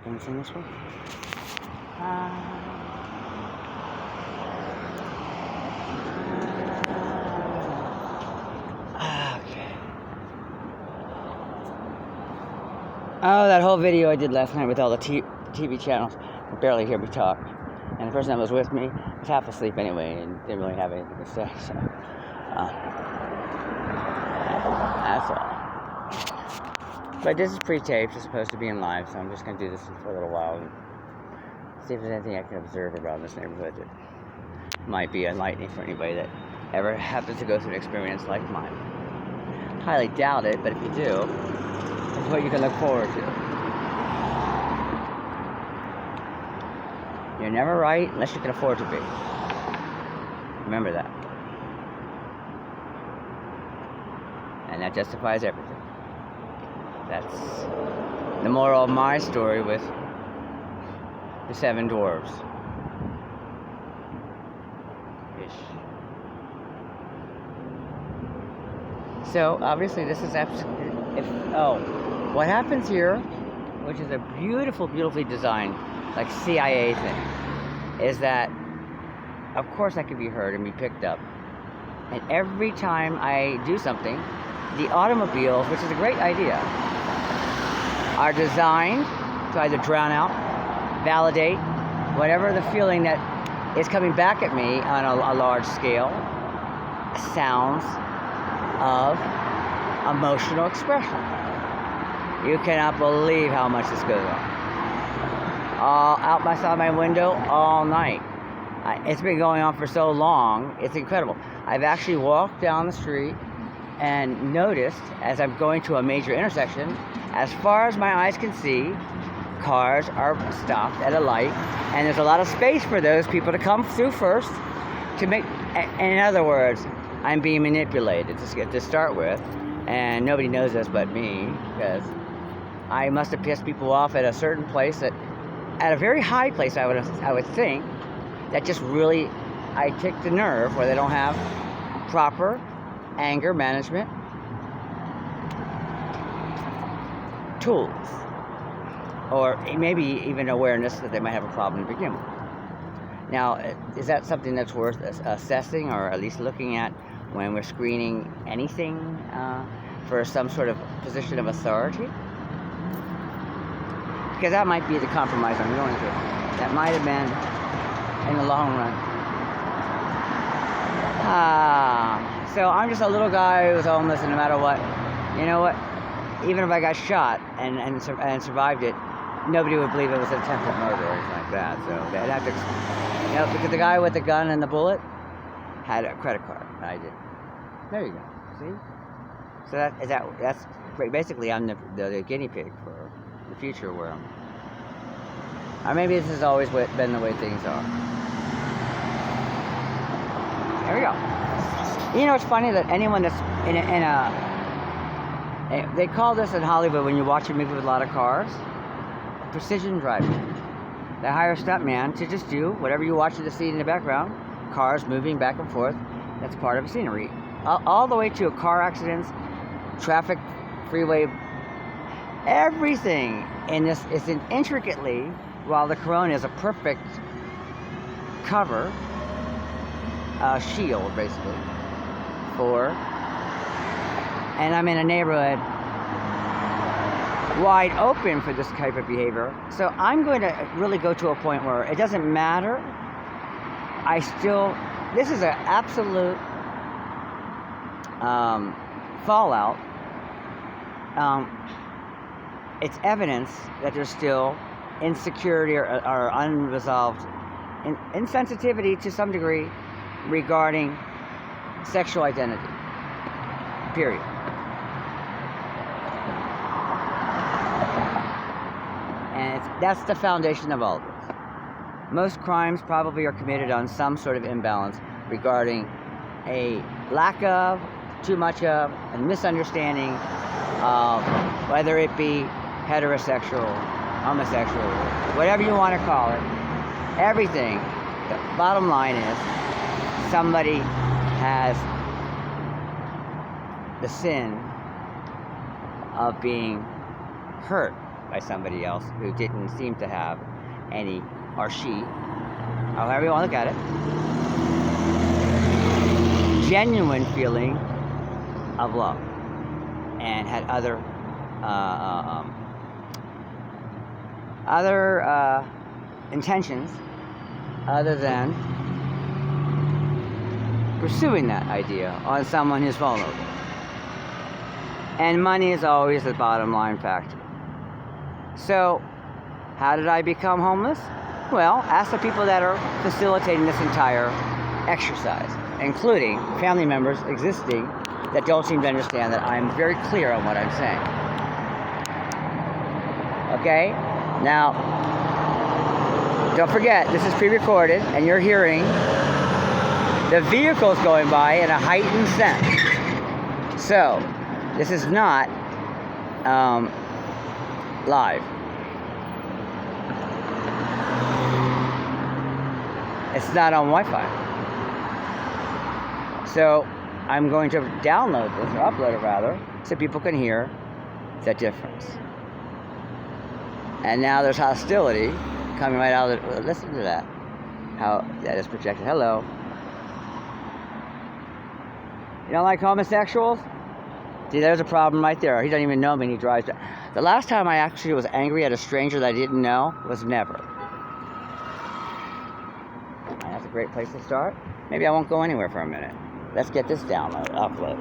Can we sing this one? Okay. Oh, that whole video I did last night with all the TV channels could barely hear me talk. And the person that was with me was half asleep anyway and didn't really have anything to say. So, that's all. But this is pre-taped as opposed to being live, so I'm just going to do this for a little while and see if there's anything I can observe around this neighborhood that might be enlightening for anybody that ever happens to go through an experience like mine. Highly doubt it, but if you do, it's what you can look forward to. You're never right unless you can afford to be. Remember that. And that justifies everything. That's the moral of my story with the 7 dwarves. Ish. So obviously this is what happens here, which is a beautifully designed, like CIA thing, is that of course I can be heard and be picked up. And every time I do something, the automobiles, which is a great idea, are designed to either drown out, validate, whatever the feeling that is coming back at me on a large scale, sounds of emotional expression. You cannot believe how much this goes on. All out outside my window all night. It's been going on for so long, it's incredible. I've actually walked down the street and noticed, as I'm going to a major intersection, as far as my eyes can see, cars are stopped at a light, and there's a lot of space for those people to come through first to make, in other words, I'm being manipulated to start with, and nobody knows this but me, because I must have pissed people off at a certain place, at a very high place, I would think, that just really, I tick the nerve where they don't have proper anger management tools, or maybe even awareness that they might have a problem to begin with. Now, is that something that's worth assessing, or at least looking at when we're screening anything for some sort of position of authority? Because that might be the compromise I'm going to. That might have been, in the long run. So I'm just a little guy who's homeless, and no matter what, you know what? Even if I got shot and survived it, nobody would believe it was an attempted murder or anything like that. So they'd have to, because the guy with the gun and the bullet had a credit card, and I didn't. There you go. See? So that's basically I'm the guinea pig for the future where I'm. Or maybe this has always been the way things are. There we go. You know, it's funny that anyone that's they call this in Hollywood, when you watch a movie with a lot of cars, precision driving. They hire a stuntman to just do whatever you watch in the scene in the background, cars moving back and forth. That's part of the scenery. All the way to car accidents, traffic, freeway, everything in this is intricately, while the Corona is a perfect cover, shield basically, and I'm in a neighborhood wide open for this type of behavior. So I'm going to really go to a point where it doesn't matter. This is an absolute fallout. It's evidence that there's still insecurity or unresolved insensitivity to some degree regarding sexual identity. Period. And that's the foundation of all of this. Most crimes probably are committed on some sort of imbalance regarding a lack of, too much of, and misunderstanding of whether it be heterosexual, homosexual, whatever you want to call it. Everything. The bottom line is somebody has the sin of being hurt by somebody else who didn't seem to have any, or she, however you want to look at it, genuine feeling of love, and had other intentions other than pursuing that idea on someone who's vulnerable. And money is always the bottom line factor. So, how did I become homeless? Well, ask the people that are facilitating this entire exercise, including family members existing that don't seem to understand that I'm very clear on what I'm saying. Okay? Now, don't forget, this is pre-recorded, and you're hearing the vehicles going by in a heightened sense. So, this is not live. It's not on Wi-Fi. So, I'm going to download this, or upload it rather, so people can hear the difference. And now there's hostility coming right out of it. Listen to that. How that is projected. Hello. You don't like homosexuals? See, there's a problem right there. He doesn't even know me and he drives. The last time I actually was angry at a stranger that I didn't know was never. That's a great place to start. Maybe I won't go anywhere for a minute. Let's get this download, upload.